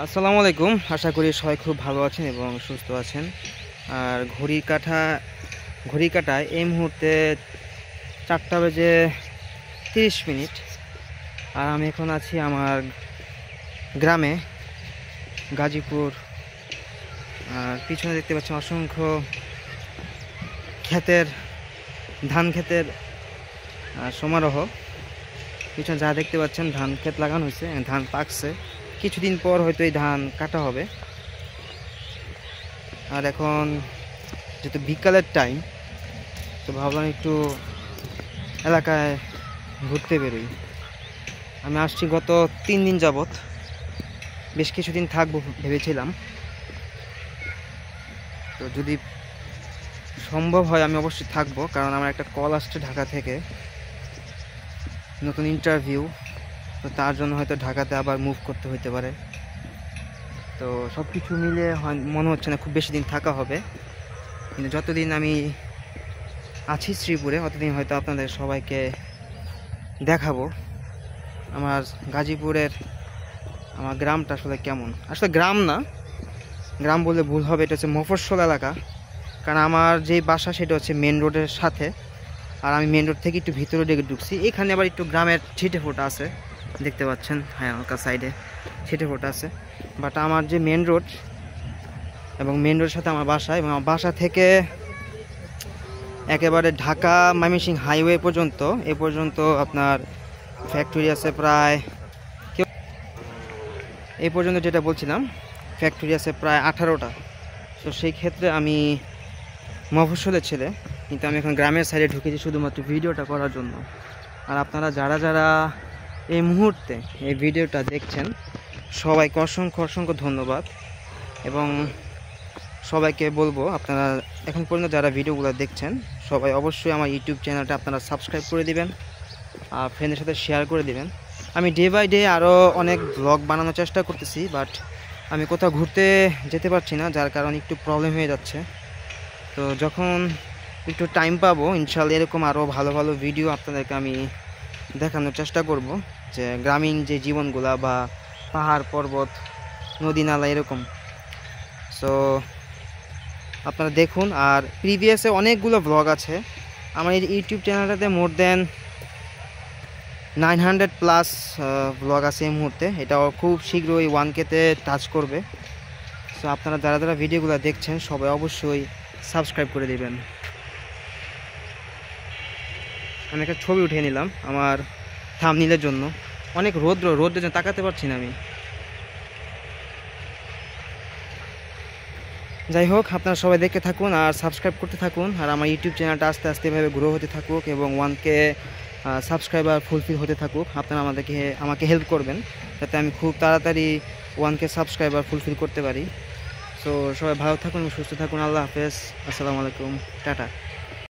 আসসালামু আলাইকুম। আশা করি সবাই খুব ভালো আছেন এবং সুস্থ আছেন। আর ঘড়ি কাটায় এই মুহূর্তে 4:30। আর আমি এখন আছি আমার গ্রামে, গাজীপুর। আর পিছনে দেখতে পাচ্ছেন অসংখ্য ক্ষেতের ধান ক্ষেতের সমারোহ। পিছনে যা দেখতে পাচ্ছেন ধান ক্ষেত লাগানো হয়েছে, ধান পাকছে, কিছুদিন পর হয়তো এই ধান কাটা হবে। আর এখন যেহেতু বিকালের টাইম, তো ভাবলাম একটু এলাকায় ঘুরতে বেরোই। আমি আসছি গত 3 দিন যাবত, বেশ কিছুদিন থাকবো ভেবেছিলাম। তো যদি সম্ভব হয় আমি অবশ্যই থাকবো, কারণ আমার একটা কল আসছে ঢাকা থেকে, নতুন ইন্টারভিউ। তো তার জন্য হয়তো ঢাকাতে আবার মুভ করতে হতে পারে। তো সব কিছু মিলে মনে হচ্ছে না খুব বেশি দিন থাকা হবে, কিন্তু যতদিন আমি আছি শ্রীপুরে ততদিন হয়তো আপনাদের সবাইকে দেখাবো আমার গাজীপুরের আমার গ্রামটা আসলে কেমন। আসলে গ্রাম না, গ্রাম বললে ভুল হবে, এটা হচ্ছে মফস্বল এলাকা। কারণ আমার যেই বাসা সেটা হচ্ছে মেন রোডের সাথে, আর আমি মেন রোড থেকে একটু ভিতরে দিকে ঢুকছি। এখানে আবার একটু গ্রামের ছিটে ফোটা আছে, দেখতে পাচ্ছেন, হ্যাঁ হালকা সাইডে ছিটে ফোটা আছে। বাট আমার যে মেন রোড এবং মেন রোডের সাথে আমার বাসা, এবং আমার বাসা থেকে একেবারে ঢাকা ময়মনসিংহ হাইওয়ে পর্যন্ত আপনার ফ্যাক্টরি আছে প্রায়, এই পর্যন্ত যেটা বলছিলাম, ফ্যাক্টরি আছে প্রায় 18টা। তো সেই ক্ষেত্রে আমি মফস্বলের ছেলে, কিন্তু আমি এখন গ্রামের সাইডে ঢুকেছি শুধুমাত্র ভিডিওটা করার জন্য। আর আপনারা যারা যারা এই মুহূর্তে এই ভিডিওটা দেখছেন, সবাইকে অসংখ্য ধন্যবাদ। এবং সবাইকে বলবো, আপনারা এখন পর্যন্ত যারা ভিডিওগুলো দেখছেন সবাই অবশ্যই আমার ইউটিউব চ্যানেলটা আপনারা সাবস্ক্রাইব করে দিবেন আর ফ্রেন্ডের সাথে শেয়ার করে দিবেন। আমি ডে বাই ডে আরও অনেক ব্লগ বানানোর চেষ্টা করতেছি, বাট আমি কোথাও ঘুরতে যেতে পারছি না, যার কারণে একটু প্রবলেম হয়ে যাচ্ছে। তো যখন একটু টাইম পাবো ইনশাআল্লাহ এরকম আরও ভালো ভালো ভিডিও আপনাদেরকে আমি দেখানোর চেষ্টা করব, যে গ্রামীণ যে জীবনগুলা বা পাহাড় পর্বত নদী নালা এরকম। সো আপনারা দেখুন। আর প্রিভিয়াসে অনেকগুলো ব্লগ আছে আমার এই ইউটিউব চ্যানেলটাতে, মোর দেন 900+ ব্লগ আছে এই মুহূর্তে। এটাও খুব শীঘ্রই 1K-তে টাচ করবে। সো আপনারা যারা যারা ভিডিওগুলো দেখছেন সবাই অবশ্যই সাবস্ক্রাইব করে দিবেন। আমি একটা ছবি উঠিয়ে নিলাম আমার থাম্বনেইলের জন্য। অনেক রোদ্রের জন্য তাকাতে পারছি না আমি। যাই হোক, আপনারা সবাই দেখতে থাকুন আর সাবস্ক্রাইব করতে থাকুন। আর আমার ইউটিউব চ্যানেলটা আস্তে আস্তে এভাবে গ্রো হতে থাকুক এবং 1K সাবস্ক্রাইবার ফুলফিল হতে থাকুক। আপনারা আমাকে হেল্প করবেন যাতে আমি খুব তাড়াতাড়ি 1K সাবস্ক্রাইবার ফুলফিল করতে পারি। সো সবাই ভালো থাকুন এবং সুস্থ থাকুন। আল্লাহ হাফেজ, আসসালামু আলাইকুম, টাটা।